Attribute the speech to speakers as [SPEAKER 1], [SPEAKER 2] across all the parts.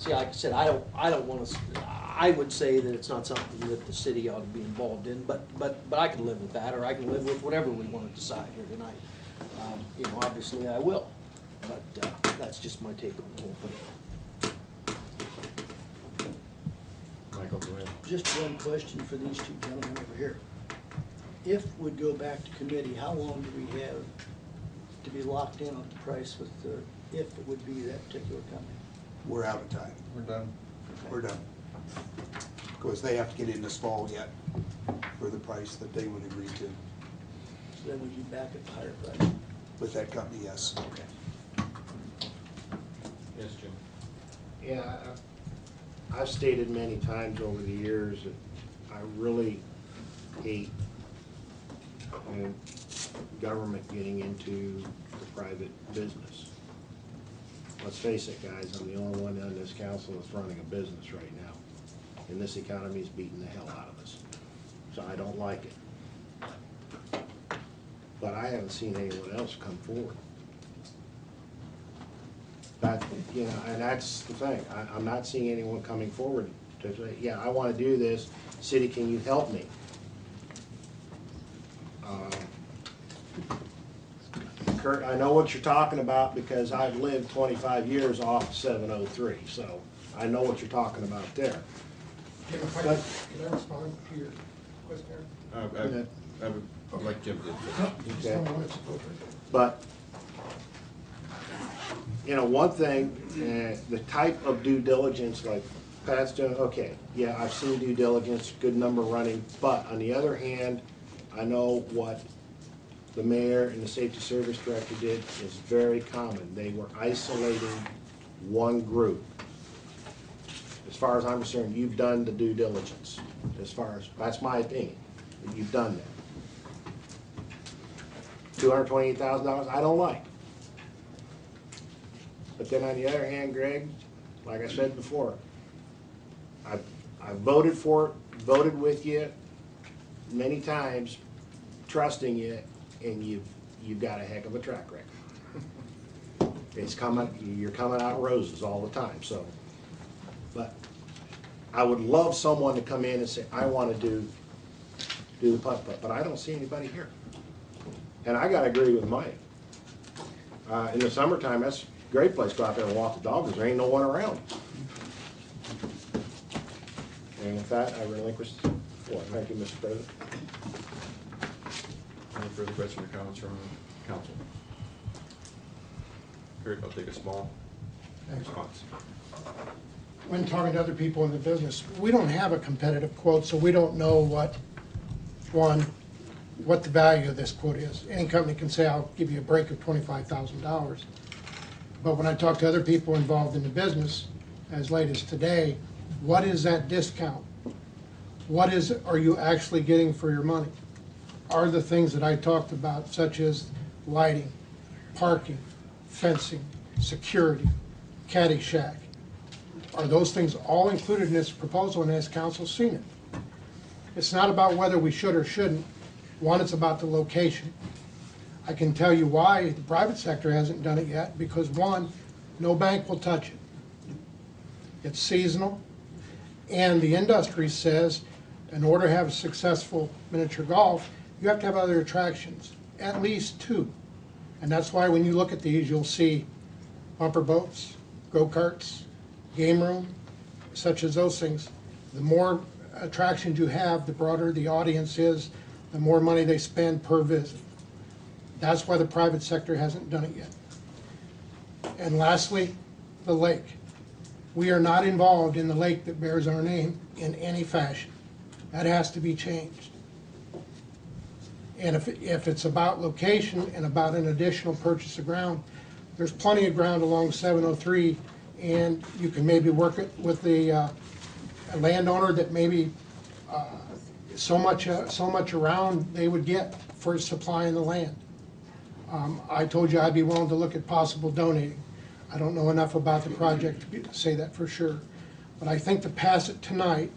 [SPEAKER 1] See, like I said, I don't want to, I would say that it's not something that the city ought to be involved in, but I can live with that, or I can live with whatever we want to decide here tonight. You know, obviously I will, but that's just my take on the whole thing.
[SPEAKER 2] Michael, go ahead.
[SPEAKER 3] Just one question for these two gentlemen over here. If we go back to committee, how long do we have to be locked in on the price with the, if it would be that particular company?
[SPEAKER 4] We're out of time.
[SPEAKER 2] We're done.
[SPEAKER 4] We're done. Because they have to get in this fall yet for the price that they would agree to.
[SPEAKER 3] So then we'd be back at the higher price.
[SPEAKER 4] With that company, yes.
[SPEAKER 3] Okay.
[SPEAKER 2] Yes, Jim.
[SPEAKER 5] Yeah, I've stated many times over the years that I really hate government getting into the private business. Let's face it, guys, I'm the only one on this council that's running a business right now. And this economy is beating the hell out of us. So I don't like it. But I haven't seen anyone else come forward. That, you know, and that's the thing. I'm not seeing anyone coming forward to say, yeah, I want to do this. City, can you help me? Kurt, I know what you're talking about because I've lived 25 years off 703, so I know what you're talking about there.
[SPEAKER 6] Can I respond to your question?
[SPEAKER 2] I'd like Jim to.
[SPEAKER 6] Just tell me when it's appropriate.
[SPEAKER 5] But, you know, one thing, the type of due diligence like Pat's doing, okay, yeah, I've seen due diligence, good number running, but on the other hand, I know what the mayor and the safety service director did is very common. They were isolating one group. As far as I'm concerned, you've done the due diligence. As far as, that's my opinion, that you've done that. $228,000, I don't like. But then on the other hand, Greg, like I said before, I voted for it, voted with you many times, trusting you, and you've got a heck of a track record. It's coming, you're coming out roses all the time, so. But I would love someone to come in and say, I want to do the putt-putt, but I don't see anybody here. And I gotta agree with Mike. In the summertime, that's a great place to go out there and walk the dog because there ain't no one around. And with that, I relinquish the floor. Thank you, Mr. President.
[SPEAKER 2] Any further questions or comments from council? Kurt, I'll take a small response.
[SPEAKER 6] When talking to other people in the business, we don't have a competitive quote, so we don't know what the value of this quote is. Any company can say, I'll give you a break of $25,000. But when I talk to other people involved in the business, as late as today, what is that discount? What are you actually getting for your money? Are the things that I talked about, such as lighting, parking, fencing, security, caddy shack, are those things all included in this proposal and has council seen it? It's not about whether we should or shouldn't. One, it's about the location. I can tell you why the private sector hasn't done it yet, because one, no bank will touch it. It's seasonal, and the industry says in order to have a successful miniature golf, you have to have other attractions, at least two. And that's why when you look at these, you'll see bumper boats, go-karts, game room, such as those things. The more attractions you have, the broader the audience is, the more money they spend per visit. That's why the private sector hasn't done it yet. And lastly, the lake. We are not involved in the lake that bears our name in any fashion. That has to be changed. And if it's about location and about an additional purchase of ground, there's plenty of ground along 703, and you can maybe work it with the a landowner that maybe so much around they would get for supplying the land. I told you I'd be willing to look at possible donating. I don't know enough about the project to say that for sure, but I think to pass it tonight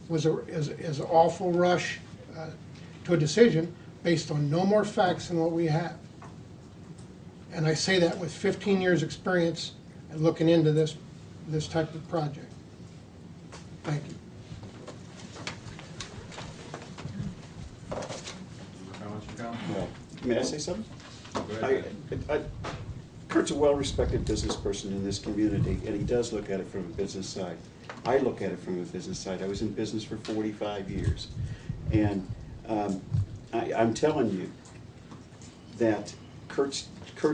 [SPEAKER 6] is an awful rush to a decision based on no more facts than what we have. And I say that with 15 years experience and looking into this this type of project. Thank you.
[SPEAKER 2] Comments from council?
[SPEAKER 7] May I say something?
[SPEAKER 2] Go ahead.
[SPEAKER 7] Kurt's a well-respected business person in this community, and he does look at it from a business side. I look at it from a business side. I was in business for 45 years. And I'm telling you that Kurt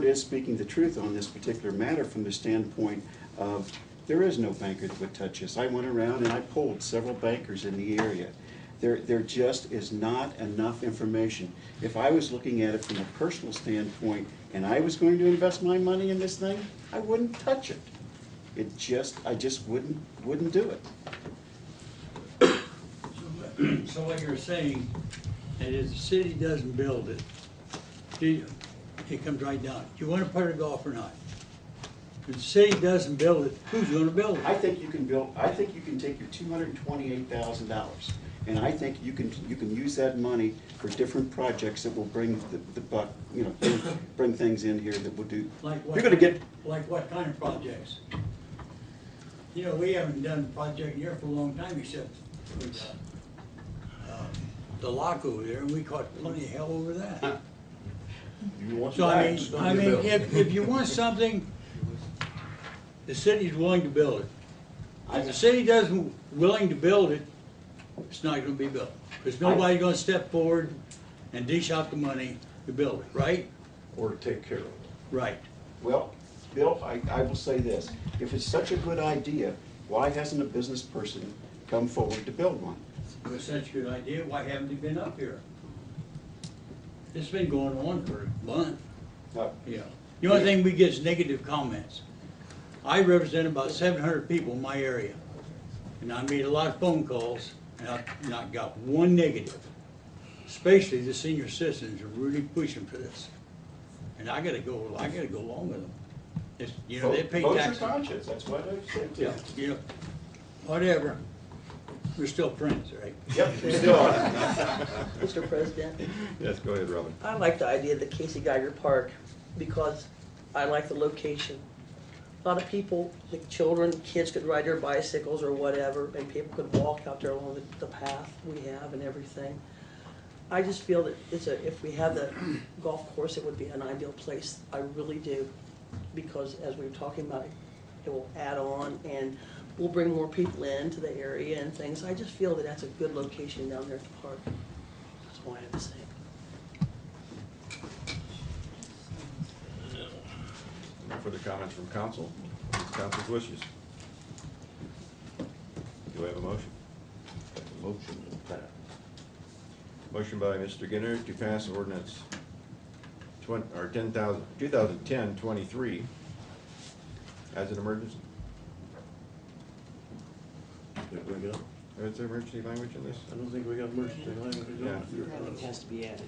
[SPEAKER 7] is speaking the truth on this particular matter from the standpoint of there is no banker that would touch this. I went around and I polled several bankers in the area. There just is not enough information. If I was looking at it from a personal standpoint and I was going to invest my money in this thing, I wouldn't touch it. I just wouldn't do it.
[SPEAKER 8] So what you're saying, that if the city doesn't build it, it comes right down. You wanna put it off or not? If the city doesn't build it, who's gonna build it?
[SPEAKER 7] I think you can take your $228,000, and I think you can use that money for different projects that will bring the buck, bring things in here that will do.
[SPEAKER 8] Like what?
[SPEAKER 7] You're gonna get,
[SPEAKER 8] Like what kind of projects? You know, we haven't done a project here for a long time except with, the lock over there, and we caught plenty of hell over that.
[SPEAKER 2] You want
[SPEAKER 8] So I mean, if you want something, the city's willing to build it. If the city doesn't willing to build it, it's not gonna be built. Because nobody's gonna step forward and dish out the money to build it, right?
[SPEAKER 2] Or to take care of it.
[SPEAKER 8] Right.
[SPEAKER 7] well, Bill, I will say this. If it's such a good idea, why hasn't a business person come forward to build one?
[SPEAKER 8] It was such a good idea, why haven't they been up here? It's been going on for a month, you know. The only thing we get is negative comments. I represent about 700 people in my area, and I made a lot of phone calls, and I've not got one negative. Especially the senior citizens are really pushing for this. And I gotta go along with them. It's, you know, they pay
[SPEAKER 7] Vote your
[SPEAKER 8] taxes.
[SPEAKER 7] conscience, that's what I said too.
[SPEAKER 8] Yeah, you know, whatever. We're still friends, right?
[SPEAKER 7] Yep, we still are.
[SPEAKER 9] Mr. President,
[SPEAKER 2] Yes, go ahead, Robin.
[SPEAKER 9] I like the idea of the Casey Geiger Park because I like the location. A lot of people, the children, kids could ride their bicycles or whatever, and people could walk out there along the path we have and everything. I just feel that if we have the golf course, it would be an ideal place. I really do. Because as we were talking about, it will add on and we'll bring more people into the area and things. I just feel that that's a good location down there at the park. That's all I have to say.
[SPEAKER 2] No further comments from council. It's council's wishes. Do I have a motion? Motion to pass. Motion by Mr. Ginner to pass ordinance 2010-23 as an emergency. Is there emergency language in this?
[SPEAKER 10] I don't think we got emergency language on
[SPEAKER 2] Yeah.
[SPEAKER 10] it.
[SPEAKER 1] It has to be added.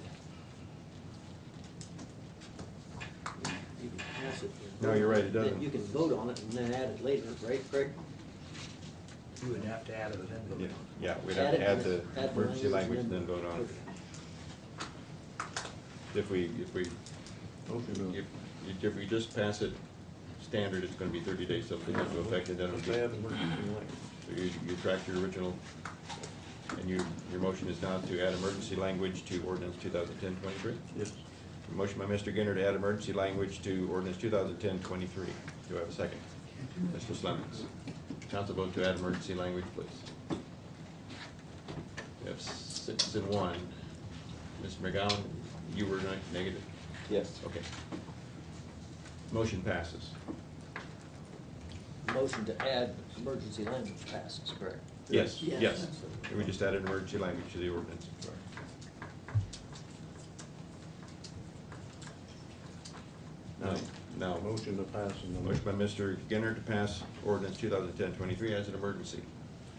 [SPEAKER 1] You can pass it.
[SPEAKER 2] No, you're right, it doesn't.
[SPEAKER 1] You can vote on it and then add it later, right, Craig?
[SPEAKER 5] You would have to add it and then vote on it.
[SPEAKER 2] Yeah, we'd have to add the
[SPEAKER 1] Add the
[SPEAKER 2] emergency language and then vote on it. If we just pass it standard, it's gonna be 30 days, something has to affect it, then it'll
[SPEAKER 10] Let's
[SPEAKER 2] be.
[SPEAKER 10] add emergency language.
[SPEAKER 2] So you track your original, and your motion is now to add emergency language to ordinance 2010-23?
[SPEAKER 10] Yes.
[SPEAKER 2] A motion by Mr. Ginner to add emergency language to ordinance 2010-23. Do I have a second? Mr. Slemons. Council vote to add emergency language, please. We have 6 and 1. Mr. McGowan, you were negative?
[SPEAKER 7] Yes.
[SPEAKER 2] Okay. Motion passes.
[SPEAKER 1] Motion to add emergency language passes, correct?
[SPEAKER 2] Yes,
[SPEAKER 9] Yes.
[SPEAKER 2] yes. We just added emergency language to the ordinance. Now,
[SPEAKER 10] Motion to pass and then.
[SPEAKER 2] motion by Mr. Ginner to pass ordinance 2010-23 as an emergency.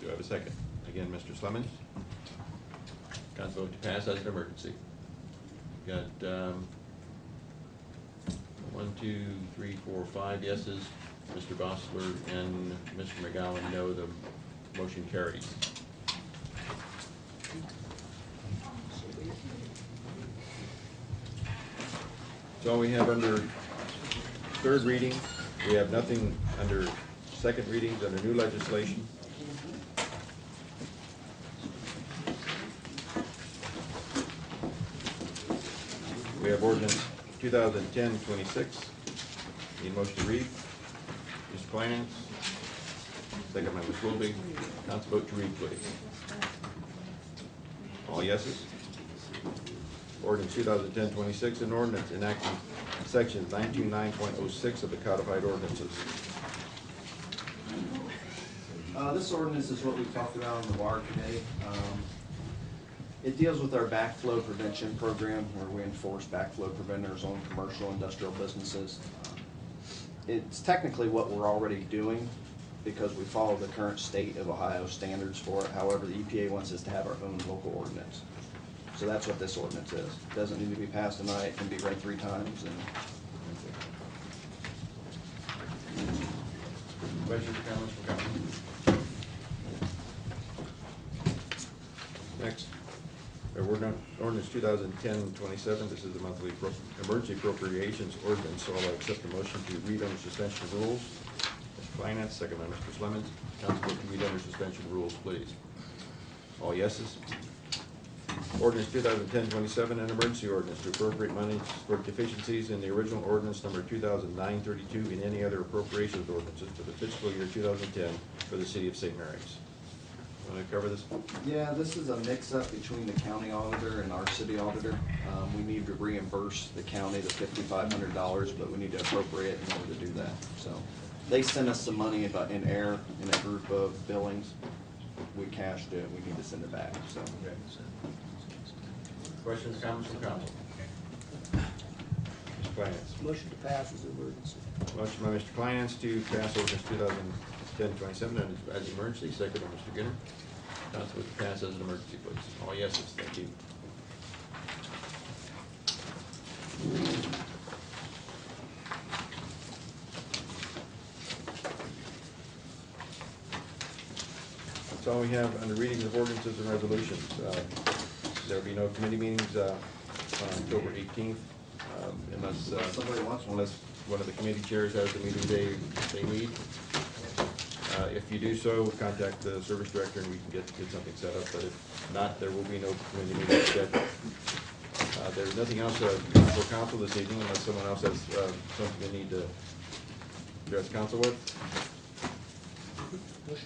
[SPEAKER 2] Do I have a second? Again, Mr. Slemons. Council vote to pass as an emergency. Got 1, 2, 3, 4, 5 yeses. Mr. Bossler and Mr. McGowan no, the motion carries. So all we have under third reading, we have nothing under second readings under new legislation. We have ordinance 2010-26. Need a motion to read. Mr. Finance. Second by Ms. Wilby. Council vote to read, please. All yeses. Ordinance 2010-26, an ordinance enacting section 929.06 of the codified ordinances.
[SPEAKER 11] This ordinance is what we talked about on the water committee. It deals with our backflow prevention program where we enforce backflow preventers on commercial industrial businesses. It's technically what we're already doing because we follow the current state of Ohio standards for it. However, the EPA wants us to have our own local ordinance. So that's what this ordinance is. It doesn't need to be passed tonight. It can be read 3 times. And
[SPEAKER 2] Questions or comments from council? Next, ordinance 2010-27. This is the monthly emergency appropriations ordinance, so I'll accept the motion to read under suspension of rules. Mr. Finance, second by Mr. Slemons. Council vote to read under suspension of rules, please. All yeses. Ordinance 2010-27, an emergency ordinance to appropriate monies for deficiencies in the original ordinance number 2009-32 and any other appropriations ordinances for the fiscal year 2010 for the city of St. Mary's. Want to cover this?
[SPEAKER 11] yeah, this is a mix-up between the county auditor and our city auditor. We need to reimburse the county the $5,500, but we need to appropriate in order to do that. So they sent us some money about in error in a group of billings. We cashed it. We need to send it back. So.
[SPEAKER 2] Questions or comments from council? Mr. Finance.
[SPEAKER 3] Motion to pass as emergency.
[SPEAKER 2] Motion by Mr. Finance to pass ordinance 2010-27 as an emergency, second by Mr. Ginner. Council would pass as an emergency, please. All yeses, thank you. That's all we have under readings of ordinances and resolutions. There will be no committee meetings on October 18th unless
[SPEAKER 11] Somebody wants one.
[SPEAKER 2] unless one of the committee chairs has the meeting they need. If you do so, contact the service director and we can get something set up, but if not, there will be no committee meeting scheduled. There's nothing else for council this evening unless someone else has something they need to address council with.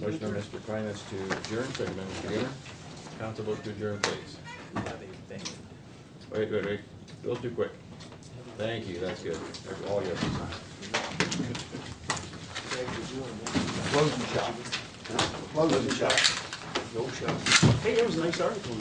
[SPEAKER 2] Motion by Mr. Finance to adjourn, second by Mr. Ginner. Council vote to adjourn, please. Wait. Bill's too quick. Thank you, that's good. All yes.
[SPEAKER 1] Closing shot.
[SPEAKER 3] Closing shot.
[SPEAKER 1] No shot.
[SPEAKER 3] Hey, that was a nice article.